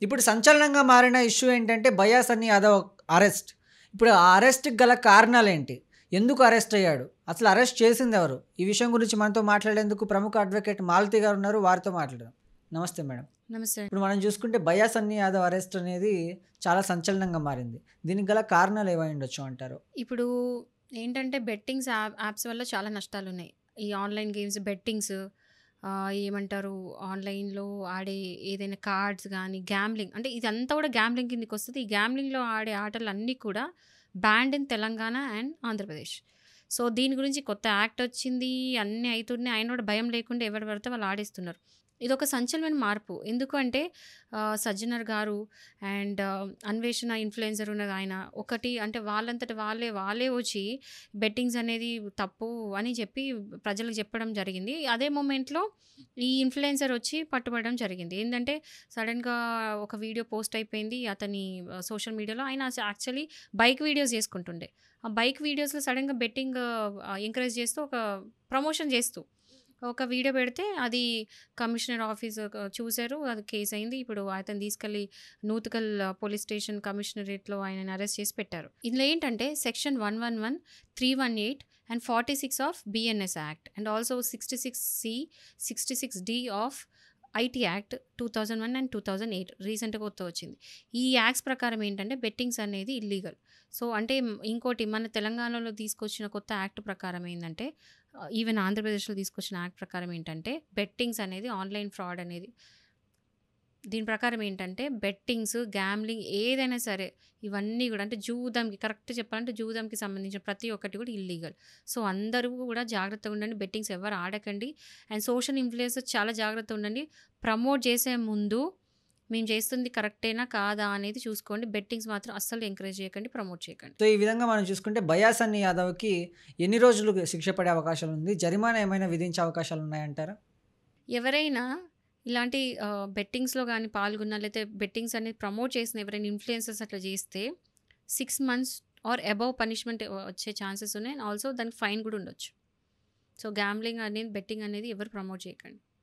ఇప్పుడు సంచలనంగా మారిన ఇష్యూ ఏంటంటే బయాస్ సన్నీ యాదవ్ అరెస్ట్. ఇప్పుడు ఆ అరెస్ట్‌కి గల కారణాలేంటి? ఎందుకు అరెస్ట్ అయ్యాడు? అసలు అరెస్ట్ చేసిందెవరు? ఈ విషయం గురించి మనతో మాట్లాడేందుకు ప్రముఖ అడ్వకేట్ మాలతి గారున్నారు. వారితో మాట్లాడదాం. నమస్తే మేడం. నమస్తే. ఇప్పుడు మనం చూసుకుంటే బయా సన్నీ యాదవ్ అరెస్ట్ అనేది చాలా సంచలనంగా మారింది. దీనికి గల కారణాలు ఏవైయుండొచ్చు అంటారు? ఇప్పుడు ఏంటంటే బెట్టింగ్స్ యాప్స్ వల్ల చాలా నష్టాలున్నాయి. ఈ ఆన్‌లైన్ గేమ్స్ బెట్టింగ్స్ ఏమంటారు ఆన్‌లైన్‌లో ఆడే ఏదైనా కార్డ్స్ గానీ, గ్యామ్లింగ్ అంటే ఇదంతా కూడా గ్యామ్లింగ్ కిందకొస్తది. ఈ గ్యామ్లింగ్‌లో ఆడే ఆటలన్నీ కూడా banned in Telangana and Andhra Pradesh. So, దీని గురించి కొత్త యాక్ట్ వచ్చింది. అన్నీ అయితున్నాయి. అయినా కూడా భయం లేకుండా ఎవరు పడితే వాళ్ళు ఆడేస్తున్నారు. ఇదొక సంచలనమైన మార్పు. ఎందుకు అంటే సజ్జనర్ గారు అండ్ అన్వేషణ ఇన్‌ఫ్లుయెన్సర్ ఉన్నదాయన ఒకటి అంటే వాళ్ళంతట వాళ్ళే వచ్చి బెట్టింగ్స్ అనేది తప్పు అని చెప్పి ప్రజలకు చెప్పడం జరిగింది. అదే మొమెంట్‌లో ఈ ఇన్‌ఫ్లుయెన్సర్ వచ్చి పట్టుబడడం జరిగింది. ఏందంటే సడెన్‌గా ఒక వీడియో పోస్ట్ అయిపోయింది. అతని సోషల్ మీడియాలో ఆయన యాక్చువల్లీ బైక్ వీడియోస్ చేసుకుంటుండే. ఆ బైక్ వీడియోస్‌లో సడెన్‌గా బెట్టింగ్ ఎంకరేజ్ చేస్తూ ఒక ప్రమోషన్ చేస్తూ ఒక వీడియో పెడితే అది కమిషనర్ ఆఫీస్ చూసారు. అది కేస్ అయింది. ఇప్పుడు అతన్ని తీసుకెళ్ళి నూతకల్ పోలీస్ స్టేషన్ కమిషనరేట్‌లో ఆయనని అరెస్ట్ చేసి పెట్టారు. ఇందులో ఏంటంటే section 111, 318 and 46 of BNS act and also 66సి, 66డి ఆఫ్ ఐటీ యాక్ట్ 2001 అండ్ 2008 రీసెంట్‌గా కొత్తగా వచ్చింది. ఈ యాక్ట్స్ ప్రకారం ఏంటంటే బెట్టింగ్స్ అనేది ఇల్లీగల్. సో, అంటే ఇంకోటి మన తెలంగాణలో తీసుకొచ్చిన కొత్త యాక్ట్ ప్రకారం ఏందంటే ఈవెన్ ఆంధ్రప్రదేశ్‌లో తీసుకొచ్చిన యాక్ట్ ప్రకారం ఏంటంటే బెట్టింగ్స్ అనేది ఆన్‌లైన్ ఫ్రాడ్ అనేది దీని ప్రకారం ఏంటంటే బెట్టింగ్స్, గ్యామ్లింగ్ ఏదైనా సరే ఇవన్నీ గూడా అంటే జూదంకి కరెక్ట్ చెప్పాలంటే జూదంకి సంబంధించిన ప్రతి ఒక్కటి కూడా ఇల్లీగల్. సో, అందరూ కూడా జాగ్రత్తగా ఉండండి. బెట్టింగ్స్ ఎవరు ఆడకండి. అండ్ సోషల్ ఇన్‌ఫ్లుయెన్సర్స్ చాలా జాగ్రత్తగా ఉండండి. ప్రమోట్ చేసే ముందు మేము చేస్తుంది కరెక్టేనా? కాదా? అనేది చూసుకోండి. బెట్టింగ్స్ మాత్రం అస్సలు ఎంకరేజ్ చేయకండి. ప్రమోట్ చేయకండి. సో, ఈ విధంగా మనం చూసుకుంటే బయా సన్నీ యాదవ్‌కి ఎన్ని రోజులు శిక్ష పడే అవకాశాలుంది? జరిమానా ఏమైనా విధించే అవకాశాలున్నాయంటారా? ఎవరైనా ఇలాంటి బెట్టింగ్స్‌లో గాని పాల్గొన్న లేతే బెట్టింగ్స్ అనేది ప్రమోట్ చేసిన ఎవరైనా ఇన్‌ఫ్లుయెన్సర్స్ అట్లా చేస్తే 6 మంత్స్ ఆర్ అబోవ్ పనిష్మెంట్ వచ్చే ఛాన్సెస్ ఉన్నాయి. అండ్ ఆల్సో దానికి ఫైన్ గూడా ఉండొచ్చు. సో, గ్యాంబ్లింగ్ అనేది, బెట్టింగ్ అనేది ఎవరు ప్రమోట్ చేయకండి.